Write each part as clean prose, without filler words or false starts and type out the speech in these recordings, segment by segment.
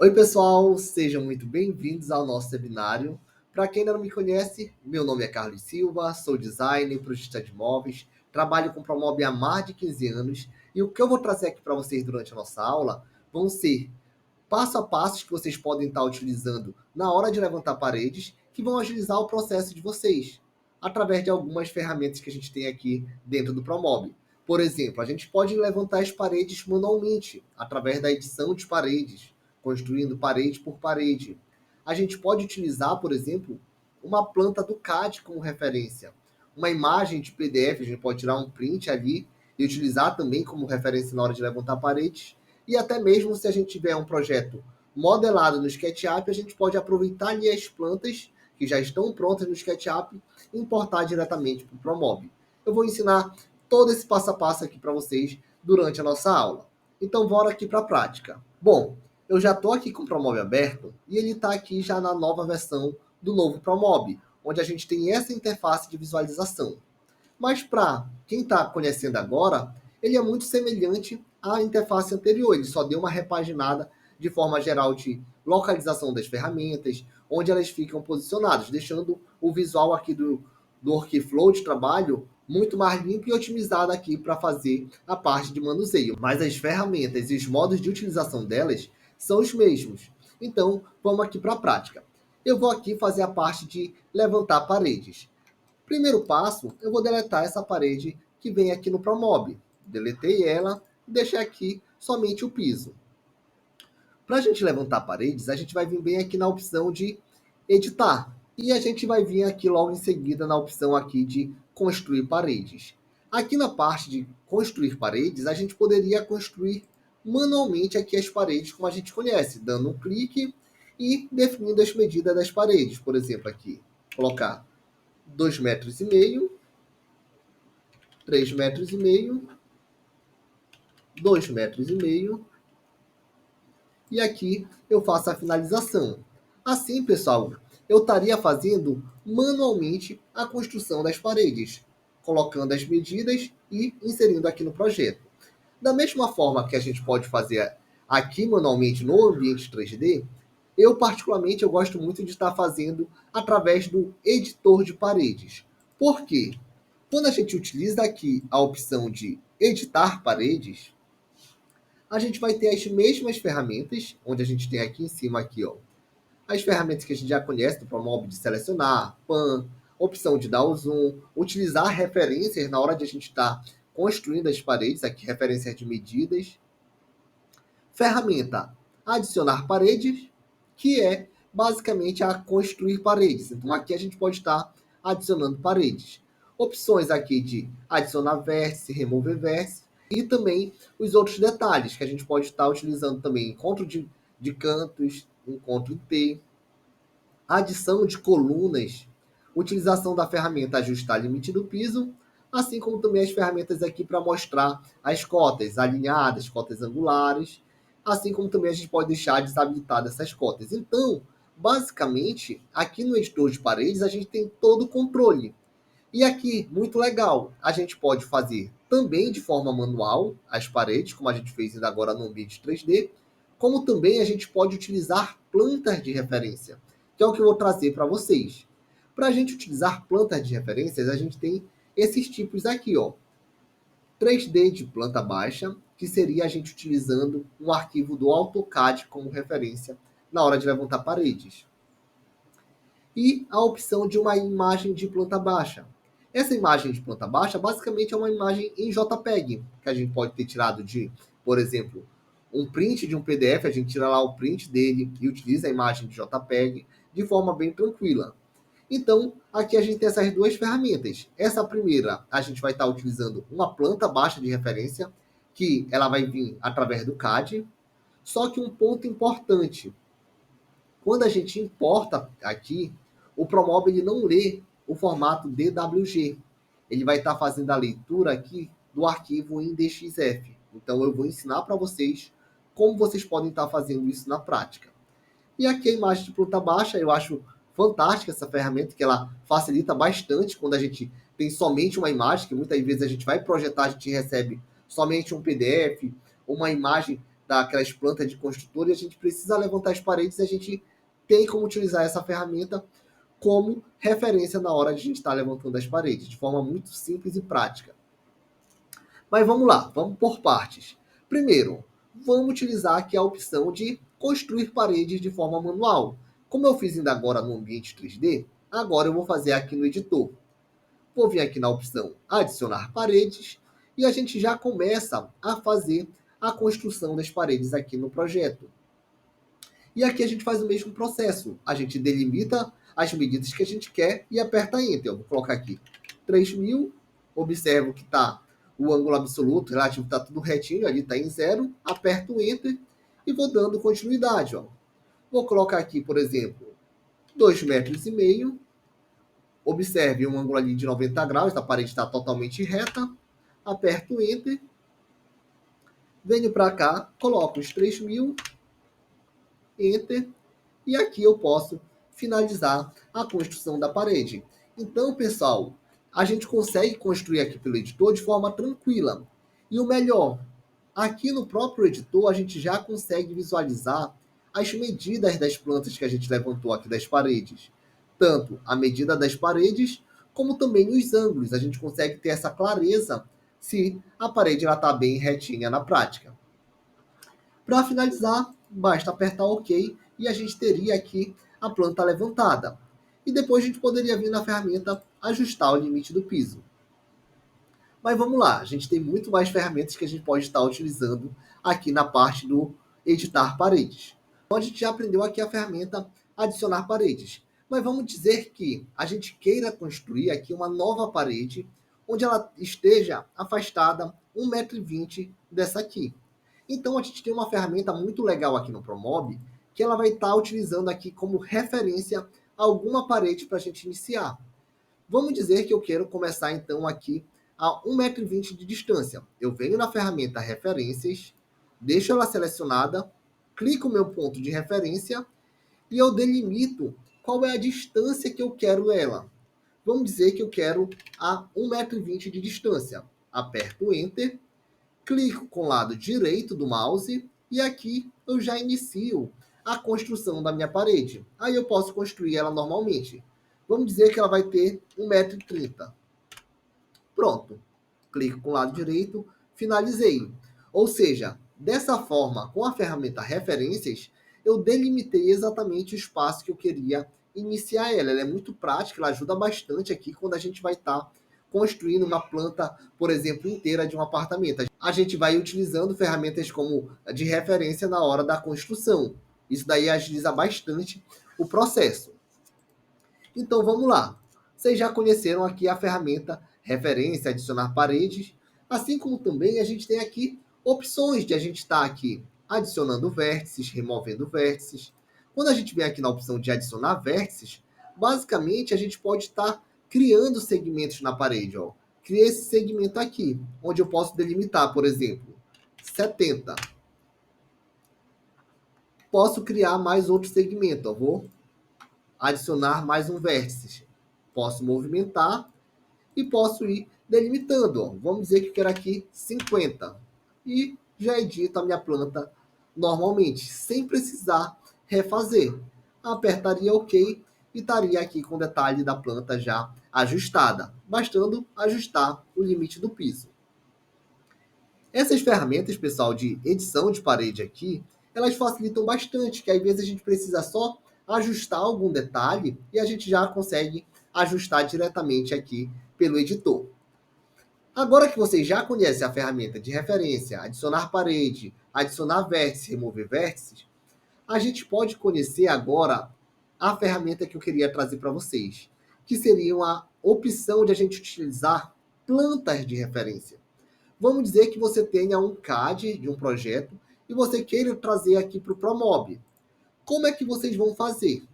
Oi, pessoal, sejam muito bem-vindos ao nosso webinário. Para quem ainda não me conhece, meu nome é Carlos Silva, sou designer, projetista de móveis, trabalho com Promob há mais de 15 anos e o que eu vou trazer aqui para vocês durante a nossa aula vão ser passo a passo que vocês podem estar utilizando na hora de levantar paredes, que vão agilizar o processo de vocês, através de algumas ferramentas que a gente tem aqui dentro do Promob. Por exemplo, a gente pode levantar as paredes manualmente, através da edição de paredes, construindo parede por parede. A gente pode utilizar, por exemplo, uma planta do CAD como referência. Uma imagem de PDF, a gente pode tirar um print ali e utilizar também como referência na hora de levantar paredes. E até mesmo se a gente tiver um projeto modelado no SketchUp, a gente pode aproveitar ali as plantas que já estão prontas no SketchUp e importar diretamente para o Promob. Eu vou ensinar todo esse passo a passo aqui para vocês durante a nossa aula. Então, bora aqui para a prática. Bom, eu já estou aqui com o Promob aberto e ele está aqui já na nova versão do novo Promob, onde a gente tem essa interface de visualização. Mas para quem está conhecendo agora, ele é muito semelhante à interface anterior. Ele só deu uma repaginada de forma geral de localização das ferramentas, onde elas ficam posicionadas, deixando o visual aqui do workflow de trabalho muito mais limpo e otimizado aqui para fazer a parte de manuseio. Mas as ferramentas e os modos de utilização delas são os mesmos. Então, vamos aqui para a prática. Eu vou aqui fazer a parte de levantar paredes. Primeiro passo, eu vou deletar essa parede que vem aqui no Promob. Deletei ela e deixei aqui somente o piso. Para a gente levantar paredes, a gente vai vir bem aqui na opção de editar. E a gente vai vir aqui logo em seguida na opção aqui de construir paredes. Aqui na parte de construir paredes, a gente poderia construir manualmente aqui as paredes como a gente conhece, dando um clique e definindo as medidas das paredes. Por exemplo, aqui, colocar 2,5 metros, 3,5 metros, 2,5 metros. E aqui eu faço a finalização. Assim, pessoal, eu estaria fazendo manualmente a construção das paredes, colocando as medidas e inserindo aqui no projeto. Da mesma forma que a gente pode fazer aqui manualmente no ambiente 3D, eu particularmente eu gosto muito de estar fazendo através do editor de paredes. Por quê? Quando a gente utiliza aqui a opção de editar paredes, a gente vai ter as mesmas ferramentas, onde a gente tem aqui em cima aqui, ó, as ferramentas que a gente já conhece do Promob de selecionar, pan, opção de dar o zoom, utilizar referências na hora de a gente estar construindo as paredes, aqui referências de medidas. Ferramenta adicionar paredes, que é basicamente a construir paredes. Então aqui a gente pode estar adicionando paredes. Opções aqui de adicionar vértice, remover vértice e também os outros detalhes que a gente pode estar utilizando também. Encontro de cantos, encontro em T, adição de colunas, utilização da ferramenta ajustar limite do piso, assim como também as ferramentas aqui para mostrar as cotas alinhadas, cotas angulares, assim como também a gente pode deixar desabilitadas essas cotas. Então, basicamente, aqui no editor de paredes a gente tem todo o controle. E aqui, muito legal, a gente pode fazer também de forma manual as paredes, como a gente fez ainda agora no ambiente 3D, como também a gente pode utilizar plantas de referência, que é o que eu vou trazer para vocês. Para a gente utilizar plantas de referências, a gente tem esses tipos aqui, ó. 3D de planta baixa, que seria a gente utilizando um arquivo do AutoCAD como referência na hora de levantar paredes. E a opção de uma imagem de planta baixa. Essa imagem de planta baixa basicamente é uma imagem em JPEG, que a gente pode ter tirado de, por exemplo, um print de um PDF, a gente tira lá o print dele e utiliza a imagem de JPEG de forma bem tranquila. Então, aqui a gente tem essas duas ferramentas. Essa primeira, a gente vai estar utilizando uma planta baixa de referência, que ela vai vir através do CAD. Só que um ponto importante, quando a gente importa aqui, o Promob ele não lê o formato DWG. Ele vai estar fazendo a leitura aqui do arquivo em DXF. Então eu vou ensinar para vocês como vocês podem estar fazendo isso na prática. E aqui a imagem de planta baixa, eu acho fantástica essa ferramenta, que ela facilita bastante quando a gente tem somente uma imagem, que muitas vezes a gente vai projetar, a gente recebe somente um PDF, uma imagem daquelas plantas de construtor e a gente precisa levantar as paredes, a gente tem como utilizar essa ferramenta como referência na hora de a gente estar levantando as paredes, de forma muito simples e prática. Mas vamos lá, vamos por partes. Primeiro, vamos utilizar aqui a opção de construir paredes de forma manual. Como eu fiz ainda agora no ambiente 3D, agora eu vou fazer aqui no editor. Vou vir aqui na opção adicionar paredes e a gente já começa a fazer a construção das paredes aqui no projeto. E aqui a gente faz o mesmo processo. A gente delimita as medidas que a gente quer e aperta Enter. Eu vou colocar aqui 3.000. Observo que está o ângulo absoluto relativo, está tudo retinho, ali está em 0. Aperto Enter e vou dando continuidade. Ó. Vou colocar aqui, por exemplo, 2,5 metros. Observe um ângulo ali de 90 graus, a parede está totalmente reta. Aperto Enter. Venho para cá, coloco os 3.000. Enter. E aqui eu posso finalizar a construção da parede. Então, pessoal, a gente consegue construir aqui pelo editor de forma tranquila. E o melhor, aqui no próprio editor a gente já consegue visualizar as medidas das plantas que a gente levantou aqui das paredes. Tanto a medida das paredes, como também os ângulos. A gente consegue ter essa clareza se a parede está bem retinha na prática. Para finalizar, basta apertar OK e a gente teria aqui a planta levantada. E depois a gente poderia vir na ferramenta ajustar o limite do piso. Mas vamos lá, a gente tem muito mais ferramentas que a gente pode estar utilizando aqui na parte do editar paredes. Então a gente já aprendeu aqui a ferramenta adicionar paredes. Mas vamos dizer que a gente queira construir aqui uma nova parede onde ela esteja afastada 1,20 m dessa aqui. Então a gente tem uma ferramenta muito legal aqui no Promob, que ela vai estar utilizando aqui como referência alguma parede para a gente iniciar. Vamos dizer que eu quero começar então aqui a 1,20 m de distância. Eu venho na ferramenta referências, deixo ela selecionada, clico no meu ponto de referência e eu delimito qual é a distância que eu quero dela. Vamos dizer que eu quero a 1,20 m de distância. Aperto Enter, clico com o lado direito do mouse e aqui eu já inicio a construção da minha parede. Aí eu posso construir ela normalmente. Vamos dizer que ela vai ter 1,30 m. Pronto. Clico com o lado direito, finalizei. Ou seja, dessa forma, com a ferramenta referências, eu delimitei exatamente o espaço que eu queria iniciar ela. Ela é muito prática, ela ajuda bastante aqui quando a gente vai estar construindo uma planta, por exemplo, inteira de um apartamento. A gente vai utilizando ferramentas como de referência na hora da construção. Isso daí agiliza bastante o processo. Então vamos lá. Vocês já conheceram aqui a ferramenta referência, adicionar paredes, assim como também a gente tem aqui opções de a gente estar aqui adicionando vértices, removendo vértices. Quando a gente vem aqui na opção de adicionar vértices, basicamente a gente pode estar criando segmentos na parede. Ó. Criei esse segmento aqui, onde eu posso delimitar, por exemplo, 70. Posso criar mais outro segmento. Ó. Vou adicionar mais um vértice. Posso movimentar e posso ir delimitando. Ó. Vamos dizer que eu quero aqui 50. E já edito a minha planta normalmente, sem precisar refazer. Apertaria OK e estaria aqui com o detalhe da planta já ajustada, bastando ajustar o limite do piso. Essas ferramentas, pessoal, de edição de parede aqui, elas facilitam bastante, que às vezes a gente precisa só ajustar algum detalhe e a gente já consegue ajustar diretamente aqui pelo editor. Agora que vocês já conhecem a ferramenta de referência, adicionar parede, adicionar vértice, remover vértices, a gente pode conhecer agora a ferramenta que eu queria trazer para vocês, que seria a opção de a gente utilizar plantas de referência. Vamos dizer que você tenha um CAD de um projeto e você queira trazer aqui para o Promob. Como é que vocês vão fazer?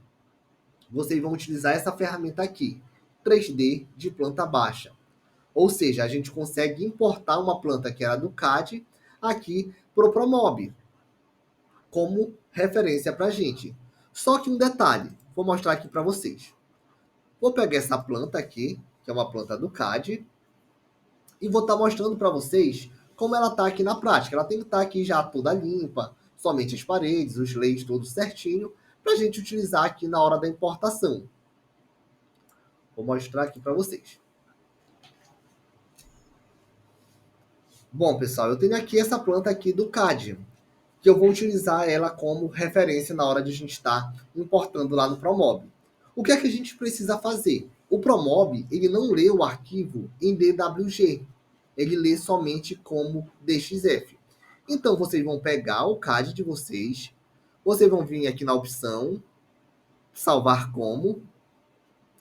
Vocês vão utilizar essa ferramenta aqui, 3D de planta baixa. Ou seja, a gente consegue importar uma planta que era do CAD aqui para o Promob, como referência para a gente. Só que um detalhe, vou mostrar aqui para vocês. Vou pegar essa planta aqui, que é uma planta do CAD, e vou estar mostrando para vocês como ela está aqui na prática. Ela tem que estar aqui já toda limpa, somente as paredes, os layers todos certinho, para a gente utilizar aqui na hora da importação. Vou mostrar aqui para vocês. Bom, pessoal, eu tenho aqui essa planta aqui do CAD, que eu vou utilizar ela como referência na hora de a gente estar importando lá no Promob. O que é que a gente precisa fazer? O Promob, ele não lê o arquivo em DWG, ele lê somente como DXF. Então, vocês vão pegar o CAD de vocês, vocês vão vir aqui na opção salvar como,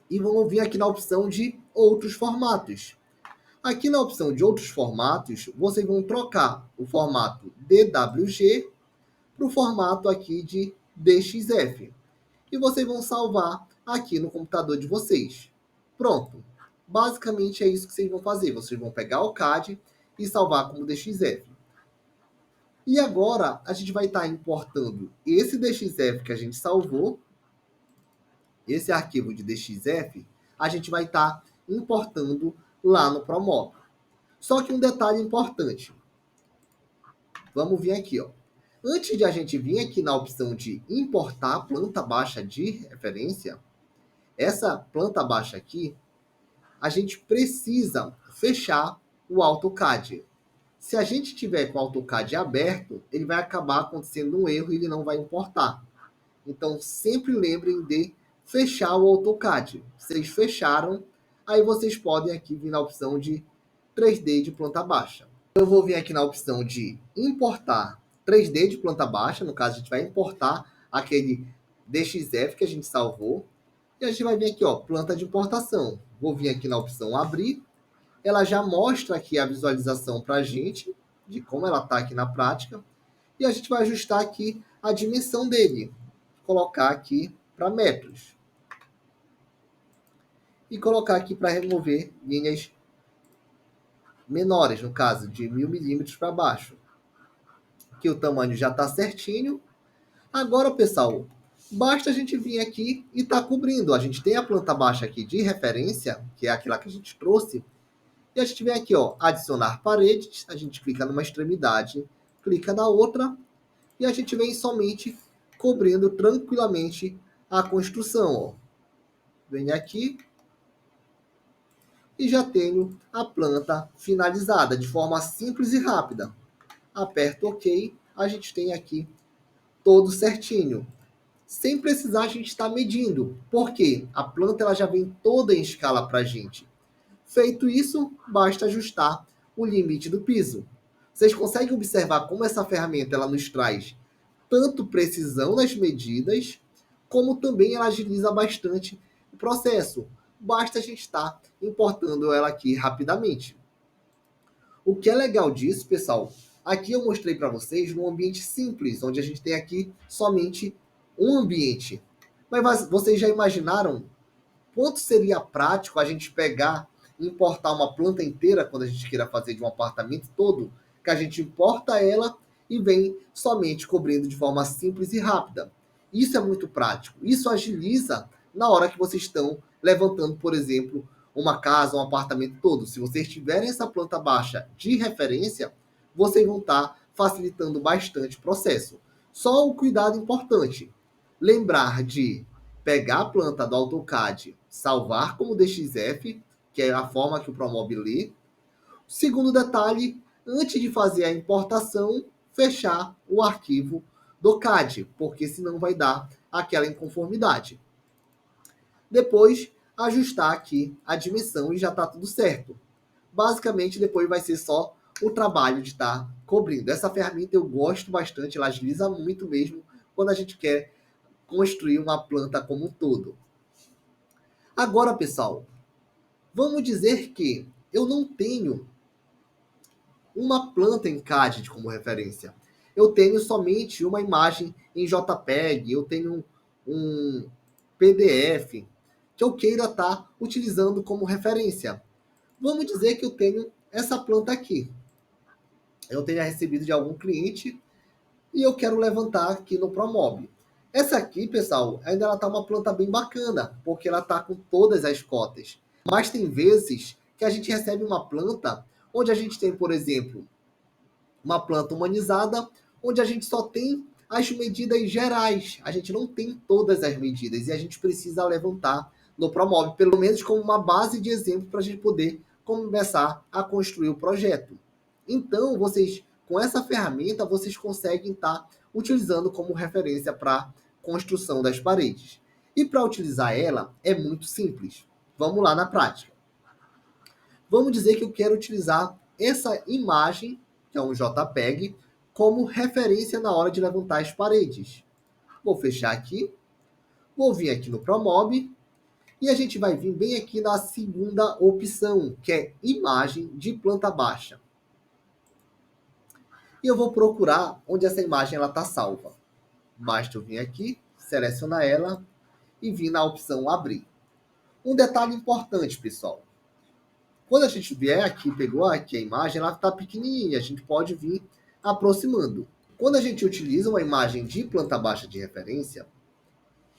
e vão vir aqui na opção de outros formatos. Aqui na opção de outros formatos, vocês vão trocar o formato DWG para o formato aqui de DXF. E vocês vão salvar aqui no computador de vocês. Pronto. Basicamente é isso que vocês vão fazer. Vocês vão pegar o CAD e salvar como DXF. E agora a gente vai estar importando esse DXF que a gente salvou, esse arquivo de DXF, a gente vai estar importando lá no Promob. Só que um detalhe importante. Vamos vir aqui, ó. Antes de a gente vir aqui na opção de importar planta baixa de referência, essa planta baixa aqui, a gente precisa fechar o AutoCAD. Se a gente tiver com o AutoCAD aberto, ele vai acabar acontecendo um erro e ele não vai importar. Então, sempre lembrem de fechar o AutoCAD. Vocês fecharam, aí vocês podem aqui vir na opção de 3D de planta baixa. Eu vou vir aqui na opção de importar 3D de planta baixa. No caso, a gente vai importar aquele DXF que a gente salvou. E a gente vai vir aqui, ó, planta de importação. Vou vir aqui na opção abrir. Ela já mostra aqui a visualização para a gente, de como ela está aqui na prática. E a gente vai ajustar aqui a dimensão dele. Colocar aqui para metros. E colocar aqui para remover linhas menores, no caso, de 1000 milímetros para baixo. Que o tamanho já está certinho. Agora, pessoal, basta a gente vir aqui e tá cobrindo. A gente tem a planta baixa aqui de referência, que é aquela que a gente trouxe. E a gente vem aqui, ó, adicionar paredes. A gente clica numa extremidade, clica na outra. E a gente vem somente cobrindo tranquilamente a construção, ó. Venho aqui e já tenho a planta finalizada de forma simples e rápida. Aperto OK, a gente tem aqui todo certinho, sem precisar a gente estar medindo, porque a planta ela já vem toda em escala para a gente. Feito isso, basta ajustar o limite do piso. Vocês conseguem observar como essa ferramenta ela nos traz tanto precisão nas medidas, como também ela agiliza bastante o processo. Basta a gente estar importando ela aqui rapidamente. O que é legal disso, pessoal, aqui eu mostrei para vocês num ambiente simples, onde a gente tem aqui somente um ambiente. Mas vocês já imaginaram quanto seria prático a gente pegar e importar uma planta inteira quando a gente queira fazer de um apartamento todo, que a gente importa ela e vem somente cobrindo de forma simples e rápida. Isso é muito prático. Isso agiliza na hora que vocês estão levantando, por exemplo, uma casa, um apartamento todo. Se vocês tiverem essa planta baixa de referência, vocês vão estar facilitando bastante o processo. Só o cuidado importante. Lembrar de pegar a planta do AutoCAD, salvar como DXF, que é a forma que o Promob lê. Segundo detalhe, antes de fazer a importação, fechar o arquivo do CAD, porque senão vai dar aquela inconformidade. Depois, ajustar aqui a dimensão e já está tudo certo. Basicamente, depois vai ser só o trabalho de estar cobrindo. Essa ferramenta eu gosto bastante, ela agiliza muito mesmo quando a gente quer construir uma planta como um todo. Agora, pessoal, vamos dizer que eu não tenho uma planta em CAD como referência. Eu tenho somente uma imagem em JPEG, eu tenho um PDF que eu queira estar utilizando como referência. Vamos dizer que eu tenho essa planta aqui. Eu tenha recebido de algum cliente e eu quero levantar aqui no Promob. Essa aqui, pessoal, ainda ela tá uma planta bem bacana, porque ela tá com todas as cotas. Mas tem vezes que a gente recebe uma planta onde a gente tem, por exemplo, uma planta humanizada, onde a gente só tem as medidas gerais, a gente não tem todas as medidas e a gente precisa levantar no Promove, pelo menos como uma base de exemplo para a gente poder começar a construir o projeto. Então, vocês, com essa ferramenta, vocês conseguem estar utilizando como referência para construção das paredes. E para utilizar ela, é muito simples. Vamos lá na prática. Vamos dizer que eu quero utilizar essa imagem, que é um JPEG, como referência na hora de levantar as paredes. Vou fechar aqui, vou vir aqui no Promob, e a gente vai vir bem aqui na segunda opção, que é imagem de planta baixa. E eu vou procurar onde essa imagem está salva. Basta eu vir aqui, selecionar ela e vir na opção abrir. Um detalhe importante, pessoal. Quando a gente vier aqui, pegou aqui a imagem, ela está pequenininha, a gente pode vir aproximando. Quando a gente utiliza uma imagem de planta baixa de referência,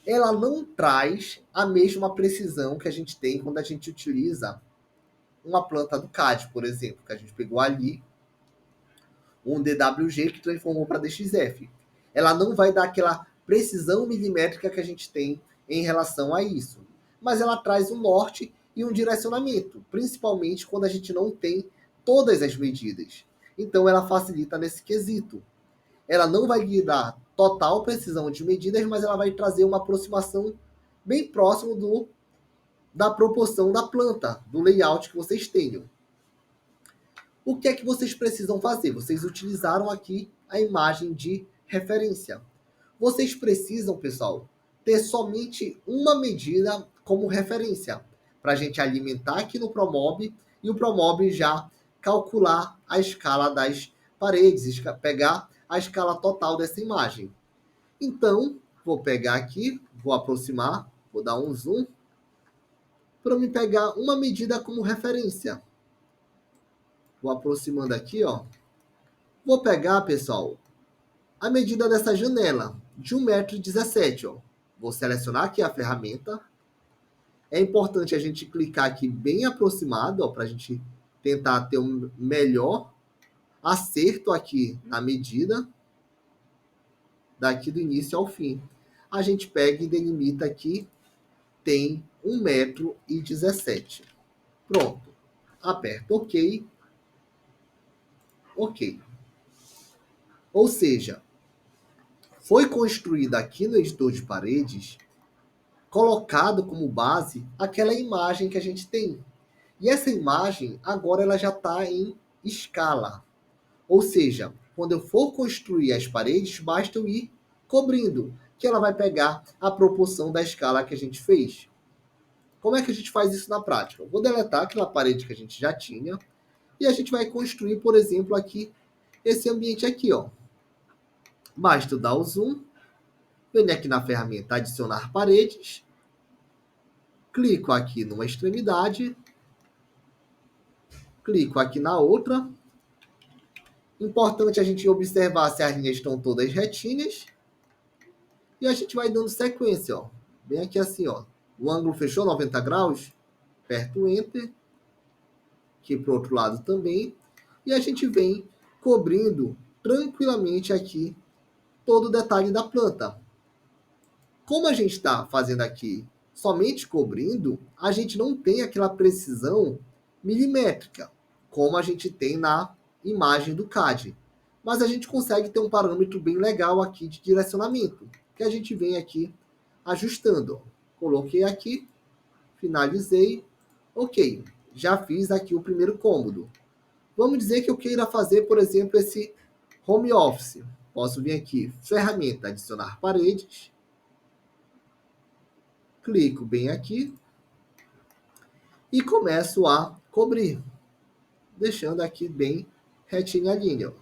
ela não traz a mesma precisão que a gente tem quando a gente utiliza uma planta do CAD, por exemplo, que a gente pegou ali um DWG que transformou para DXF. Ela não vai dar aquela precisão milimétrica que a gente tem em relação a isso. Mas ela traz um norte e um direcionamento, principalmente quando a gente não tem todas as medidas. Então ela facilita nesse quesito. Ela não vai lhe dar total precisão de medidas, mas ela vai trazer uma aproximação bem próximo da proporção da planta, do layout que vocês tenham. O que é que vocês precisam fazer? Vocês utilizaram aqui a imagem de referência. Vocês precisam, pessoal, ter somente uma medida como referência para a gente alimentar aqui no Promob e o Promob já calcular a escala das paredes, pegar a escala total dessa imagem. Então, vou pegar aqui, vou aproximar, vou dar um zoom para me pegar uma medida como referência. Vou aproximando aqui, ó. Vou pegar, pessoal, a medida dessa janela, de 1,17 m, ó. Vou selecionar aqui a ferramenta. É importante a gente clicar aqui bem aproximado, ó, para a gente tentar ter um melhor acerto aqui na medida, daqui do início ao fim. A gente pega e delimita aqui, tem 1,17 m. Pronto. Aperto OK. OK. Ou seja, foi construída aqui no editor de paredes, colocado como base aquela imagem que a gente tem. E essa imagem, agora ela já está em escala. Ou seja, quando eu for construir as paredes, basta eu ir cobrindo, que ela vai pegar a proporção da escala que a gente fez. Como é que a gente faz isso na prática? Eu vou deletar aquela parede que a gente já tinha e a gente vai construir, por exemplo, aqui, esse ambiente aqui, ó. Basta eu dar o zoom, venho aqui na ferramenta adicionar paredes, clico aqui numa extremidade, clico aqui na outra. Importante a gente observar se as linhas estão todas retinhas. E a gente vai dando sequência, ó. Bem aqui assim, ó. O ângulo fechou 90 graus, aperto o Enter. Aqui para o outro lado também. E a gente vem cobrindo tranquilamente aqui todo o detalhe da planta. Como a gente está fazendo aqui somente cobrindo, a gente não tem aquela precisão milimétrica, como a gente tem na imagem do CAD. Mas a gente consegue ter um parâmetro bem legal aqui de direcionamento, que a gente vem aqui ajustando. Coloquei aqui, finalizei, ok. Já fiz aqui o primeiro cômodo. Vamos dizer que eu queira fazer, por exemplo, esse home office. Posso vir aqui, ferramenta, adicionar paredes. Clico bem aqui e começo a cobrir, deixando aqui bem retinha a linha.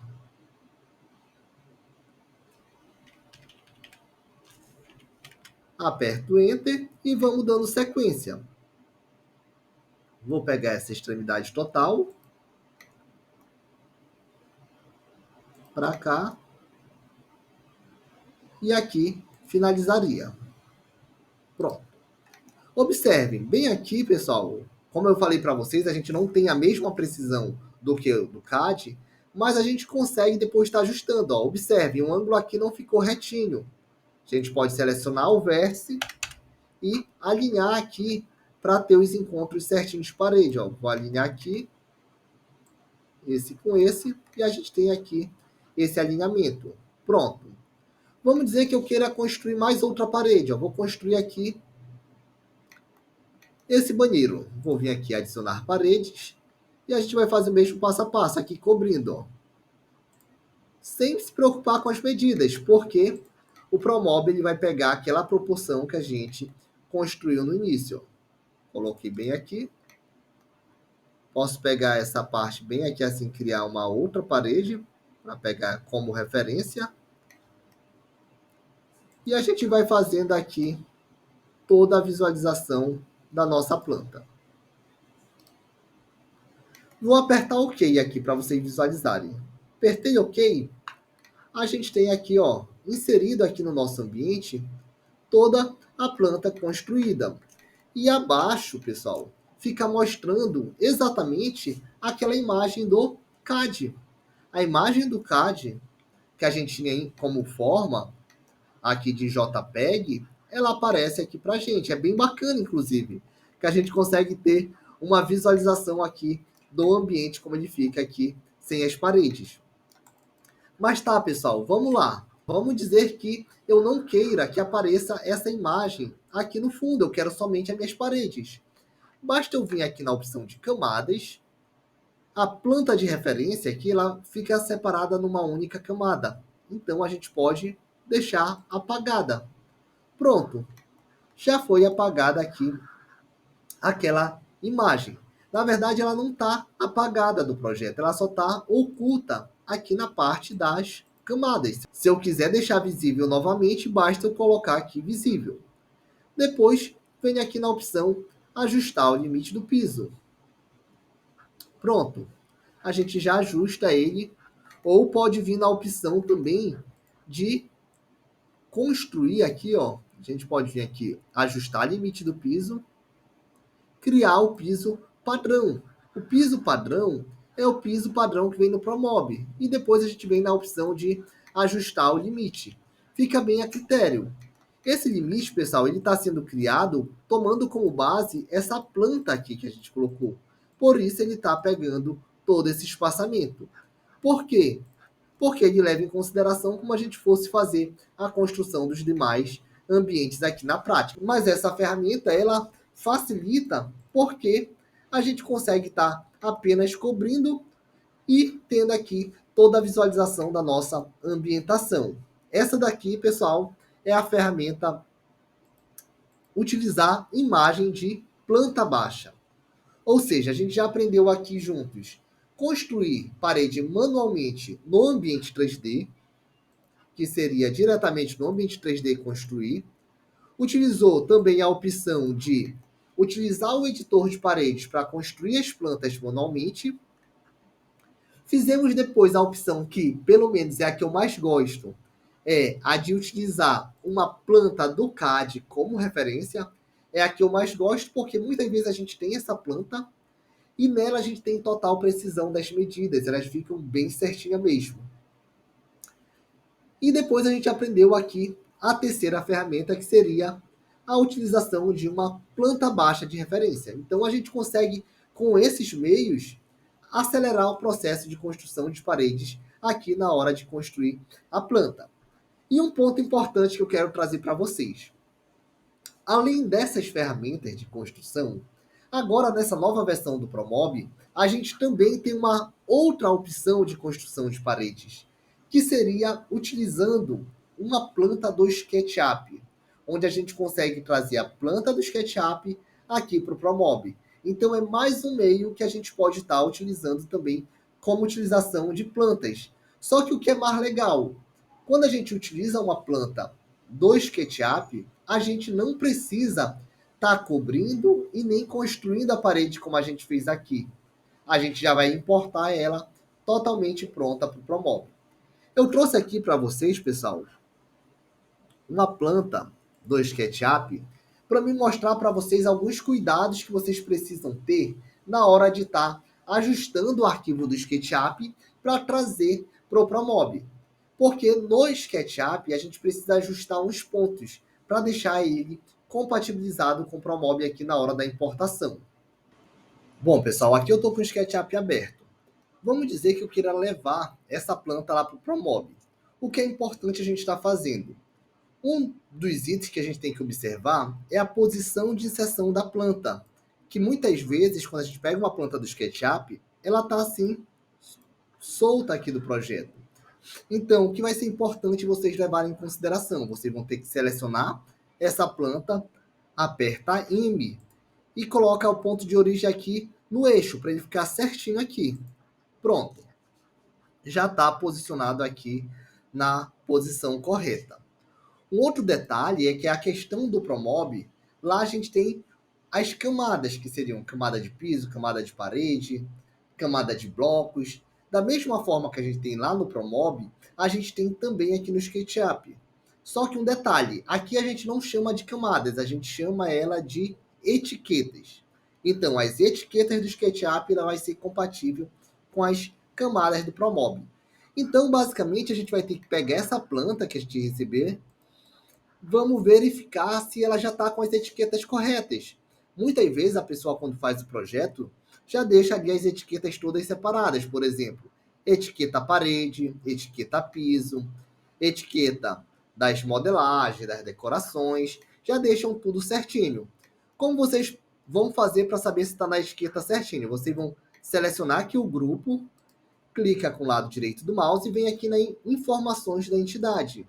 Aperto Enter e vamos dando sequência. Vou pegar essa extremidade total para cá e aqui finalizaria. Pronto. Observem, bem aqui, pessoal, como eu falei para vocês, a gente não tem a mesma precisão do que do CAD, mas a gente consegue depois estar ajustando. Ó. Observe, o ângulo aqui não ficou retinho. A gente pode selecionar o vértice e alinhar aqui para ter os encontros certinhos de parede. Ó. Vou alinhar aqui, esse com esse, e a gente tem aqui esse alinhamento. Pronto. Vamos dizer que eu queira construir mais outra parede. Ó. Vou construir aqui esse banheiro. Vou vir aqui adicionar paredes e a gente vai fazer o mesmo passo a passo aqui cobrindo. Ó. Sem se preocupar com as medidas, porque o Promob ele vai pegar aquela proporção que a gente construiu no início. Coloquei bem aqui. Posso pegar essa parte bem aqui assim, criar uma outra parede para pegar como referência. E a gente vai fazendo aqui toda a visualização da nossa planta. Vou apertar OK aqui para vocês visualizarem. Apertei OK. A gente tem aqui, ó, inserido aqui no nosso ambiente toda a planta construída. E abaixo, pessoal, fica mostrando exatamente aquela imagem do CAD. A imagem do CAD que a gente tinha como forma aqui de JPEG, ela aparece aqui pra gente. É bem bacana, inclusive, que a gente consegue ter uma visualização aqui do ambiente como ele fica aqui sem as paredes. Mas tá, pessoal, vamos lá. Vamos dizer que eu não queira que apareça essa imagem aqui no fundo. Eu quero somente as minhas paredes. Basta eu vir aqui na opção de camadas. A planta de referência aqui ela fica separada numa única camada. Então a gente pode deixar apagada. Pronto. Já foi apagada aqui aquela imagem. Na verdade, ela não está apagada do projeto. Ela só está oculta aqui na parte das camadas. Se eu quiser deixar visível novamente, basta eu colocar aqui visível. Depois, venho aqui na opção ajustar o limite do piso. Pronto. A gente já ajusta ele. Ou pode vir na opção também de construir aqui, ó. A gente pode vir aqui, ajustar limite do piso, criar o piso padrão. O piso padrão é o piso padrão que vem no Promob. E depois a gente vem na opção de ajustar o limite. Fica bem a critério. Esse limite, pessoal, ele está sendo criado tomando como base essa planta aqui que a gente colocou. Por isso ele está pegando todo esse espaçamento. Por quê? Porque ele leva em consideração como a gente fosse fazer a construção dos demais ambientes aqui na prática. Mas essa ferramenta, ela facilita porque a gente consegue estar apenas cobrindo e tendo aqui toda a visualização da nossa ambientação. Essa daqui, pessoal, é a ferramenta utilizar imagem de planta baixa. Ou seja, a gente já aprendeu aqui juntos construir parede manualmente no ambiente 3D, que seria diretamente no ambiente 3D construir. Utilizou também a opção de utilizar o editor de paredes para construir as plantas manualmente. Fizemos depois a opção que, pelo menos é a que eu mais gosto, é a de utilizar uma planta do CAD como referência. É a que eu mais gosto porque muitas vezes a gente tem essa planta e nela a gente tem total precisão das medidas, elas ficam bem certinhas mesmo. E depois a gente aprendeu aqui a terceira ferramenta, que seria a utilização de uma planta baixa de referência. Então a gente consegue, com esses meios, acelerar o processo de construção de paredes aqui na hora de construir a planta. E um ponto importante que eu quero trazer para vocês. Além dessas ferramentas de construção, agora nessa nova versão do Promob, a gente também tem uma outra opção de construção de paredes, que seria utilizando uma planta do SketchUp, onde a gente consegue trazer a planta do SketchUp aqui para o Promob. Então é mais um meio que a gente pode estar utilizando também como utilização de plantas. Só que o que é mais legal, quando a gente utiliza uma planta do SketchUp, a gente não precisa estar cobrindo e nem construindo a parede como a gente fez aqui. A gente já vai importar ela totalmente pronta para o Promob. Eu trouxe aqui para vocês, pessoal, uma planta do SketchUp para me mostrar para vocês alguns cuidados que vocês precisam ter na hora de estar ajustando o arquivo do SketchUp para trazer para o Promob. Porque no SketchUp a gente precisa ajustar uns pontos para deixar ele compatibilizado com o Promob aqui na hora da importação. Bom, pessoal, aqui eu estou com o SketchUp aberto. Vamos dizer que eu queira levar essa planta lá para o Promob. O que é importante a gente estar fazendo? Um dos itens que a gente tem que observar é a posição de inserção da planta, que muitas vezes, quando a gente pega uma planta do SketchUp, ela está assim, solta aqui do projeto. Então, o que vai ser importante vocês levarem em consideração? Vocês vão ter que selecionar essa planta, aperta M e coloca o ponto de origem aqui no eixo, para ele ficar certinho aqui. Pronto. Já está posicionado aqui na posição correta. Um outro detalhe é que a questão do Promob, lá a gente tem as camadas, que seriam camada de piso, camada de parede, camada de blocos. Da mesma forma que a gente tem lá no Promob, a gente tem também aqui no SketchUp. Só que um detalhe, aqui a gente não chama de camadas, a gente chama ela de etiquetas. Então, as etiquetas do SketchUp ela vai ser compatível com as camadas do Promob. Então, basicamente, a gente vai ter que pegar essa planta que a gente receber, vamos verificar se ela já está com as etiquetas corretas. Muitas vezes a pessoa, quando faz o projeto, já deixa ali as etiquetas todas separadas. Por exemplo, etiqueta parede, etiqueta piso, etiqueta das modelagens, das decorações, já deixam tudo certinho. Como vocês vão fazer para saber se está na etiqueta certinho? Vocês vão selecionar aqui o grupo, clica com o lado direito do mouse e vem aqui na informações da entidade.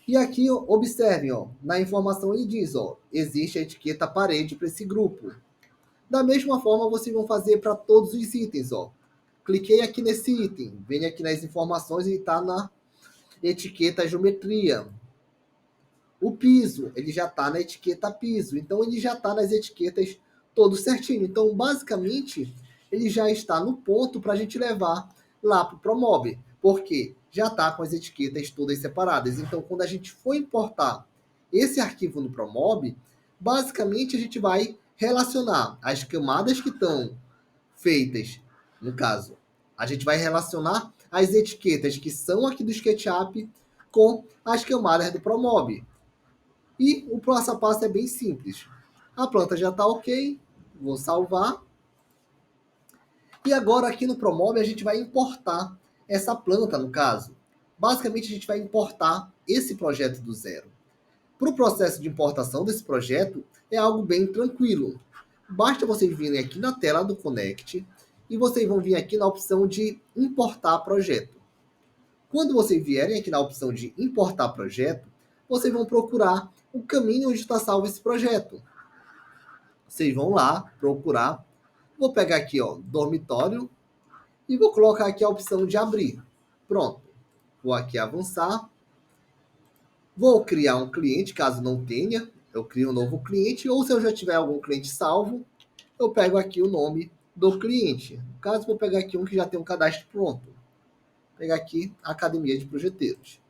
E aqui, ó, observem, ó, na informação ele diz, ó, existe a etiqueta parede para esse grupo. Da mesma forma, vocês vão fazer para todos os itens, ó. Cliquei aqui nesse item, vem aqui nas informações e está na etiqueta geometria. O piso, ele já está na etiqueta piso, então ele já está nas etiquetas todo certinho. Então, basicamente, ele já está no ponto para a gente levar lá para o Promob, porque já está com as etiquetas todas separadas. Então, quando a gente for importar esse arquivo no Promob, basicamente a gente vai relacionar as camadas que estão feitas, no caso, a gente vai relacionar as etiquetas que são aqui do SketchUp com as camadas do Promob. E o passo a passo é bem simples. A planta já está ok, vou salvar. E agora aqui no Promob a gente vai importar essa planta, no caso. Basicamente a gente vai importar esse projeto do zero. Para o processo de importação desse projeto é algo bem tranquilo. Basta vocês virem aqui na tela do Connect e vocês vão vir aqui na opção de importar projeto. Quando vocês vierem aqui na opção de importar projeto, vocês vão procurar o caminho onde está salvo esse projeto. Vocês vão lá procurar. Vou pegar aqui, ó, dormitório e vou colocar aqui a opção de abrir. Pronto. Vou aqui avançar. Vou criar um cliente, caso não tenha. Eu crio um novo cliente. Ou se eu já tiver algum cliente salvo, eu pego aqui o nome do cliente. No caso, vou pegar aqui um que já tem um cadastro pronto. Vou pegar aqui Academia de Projeteiros.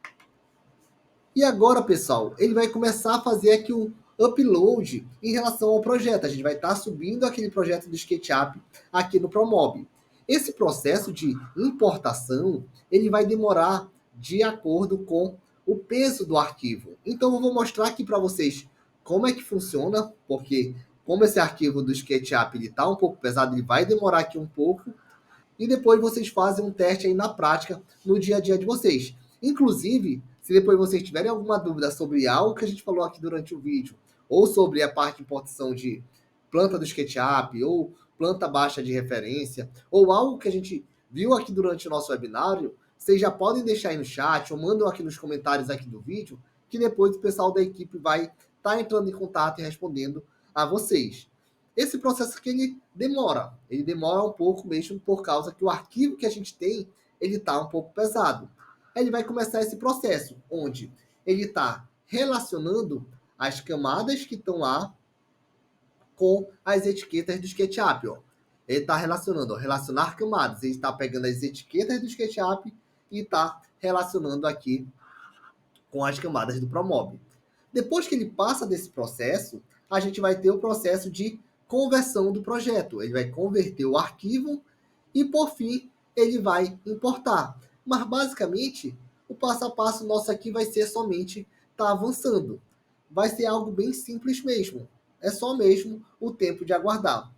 E agora, pessoal, ele vai começar a fazer aqui o upload em relação ao projeto. A gente vai estar subindo aquele projeto do SketchUp aqui no Promob. Esse processo de importação, ele vai demorar de acordo com o peso do arquivo. Então, eu vou mostrar aqui para vocês como é que funciona, porque como esse arquivo do SketchUp está um pouco pesado, ele vai demorar aqui um pouco. E depois vocês fazem um teste aí na prática, no dia a dia de vocês. Inclusive, se depois vocês tiverem alguma dúvida sobre algo que a gente falou aqui durante o vídeo, ou sobre a parte de importação de planta do SketchUp, ou planta baixa de referência, ou algo que a gente viu aqui durante o nosso webinário, vocês já podem deixar aí no chat, ou mandam aqui nos comentários aqui do vídeo, que depois o pessoal da equipe vai estar entrando em contato e respondendo a vocês. Esse processo aqui ele demora um pouco mesmo por causa que o arquivo que a gente tem, ele está um pouco pesado. Aí ele vai começar esse processo, onde ele está relacionando as camadas que estão lá com as etiquetas do SketchUp. Ó. Ele está relacionando, ó, relacionar camadas. Ele está pegando as etiquetas do SketchUp e está relacionando aqui com as camadas do Promob. Depois que ele passa desse processo, a gente vai ter o processo de conversão do projeto. Ele vai converter o arquivo e, por fim, ele vai importar. Mas basicamente, o passo a passo nosso aqui vai ser somente estar avançando. Vai ser algo bem simples mesmo. É só mesmo o tempo de aguardar.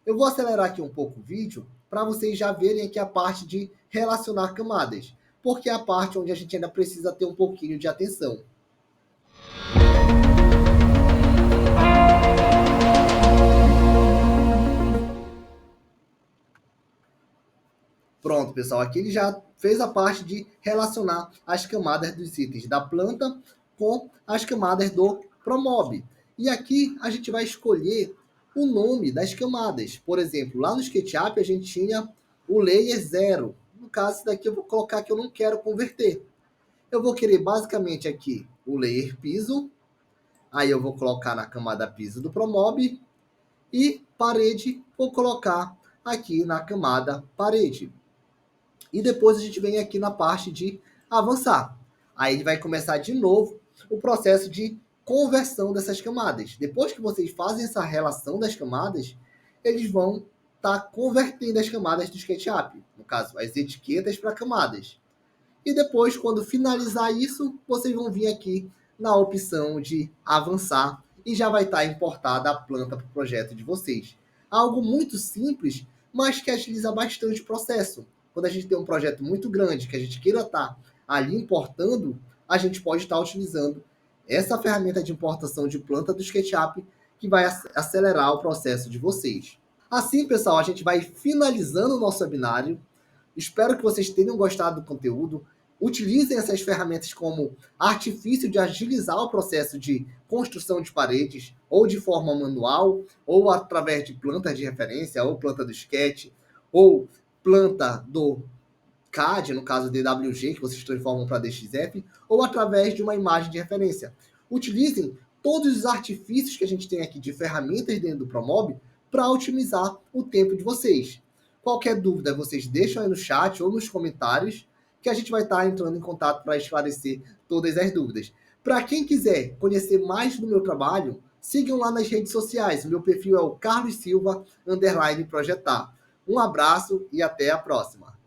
Eu vou acelerar aqui um pouco o vídeo para vocês já verem aqui a parte de relacionar camadas, porque é a parte onde a gente ainda precisa ter um pouquinho de atenção. Pronto, pessoal, aqui ele já fez a parte de relacionar as camadas dos itens da planta com as camadas do Promob. E aqui a gente vai escolher o nome das camadas. Por exemplo, lá no SketchUp a gente tinha o layer 0. No caso, esse daqui eu vou colocar que eu não quero converter. Eu vou querer basicamente aqui o layer piso. Aí eu vou colocar na camada piso do Promob. E parede, vou colocar aqui na camada parede. E depois a gente vem aqui na parte de avançar. Aí ele vai começar de novo o processo de conversão dessas camadas. Depois que vocês fazem essa relação das camadas, eles vão estar convertendo as camadas do SketchUp. No caso, as etiquetas para camadas. E depois, quando finalizar isso, vocês vão vir aqui na opção de avançar e já vai estar importada a planta para o projeto de vocês. Algo muito simples, mas que agiliza bastante o processo. Quando a gente tem um projeto muito grande que a gente queira estar ali importando, a gente pode estar utilizando essa ferramenta de importação de planta do SketchUp que vai acelerar o processo de vocês. Assim, pessoal, a gente vai finalizando o nosso webinário. Espero que vocês tenham gostado do conteúdo. Utilizem essas ferramentas como artifício de agilizar o processo de construção de paredes, ou de forma manual, ou através de plantas de referência, ou planta do Sketch, ou planta do CAD, no caso DWG, que vocês transformam para DXF, ou através de uma imagem de referência. Utilizem todos os artifícios que a gente tem aqui de ferramentas dentro do Promob para otimizar o tempo de vocês. Qualquer dúvida, vocês deixam aí no chat ou nos comentários, que a gente vai estar entrando em contato para esclarecer todas as dúvidas. Para quem quiser conhecer mais do meu trabalho, sigam lá nas redes sociais. O meu perfil é o Carlos Silva _projetar. Um abraço e até a próxima.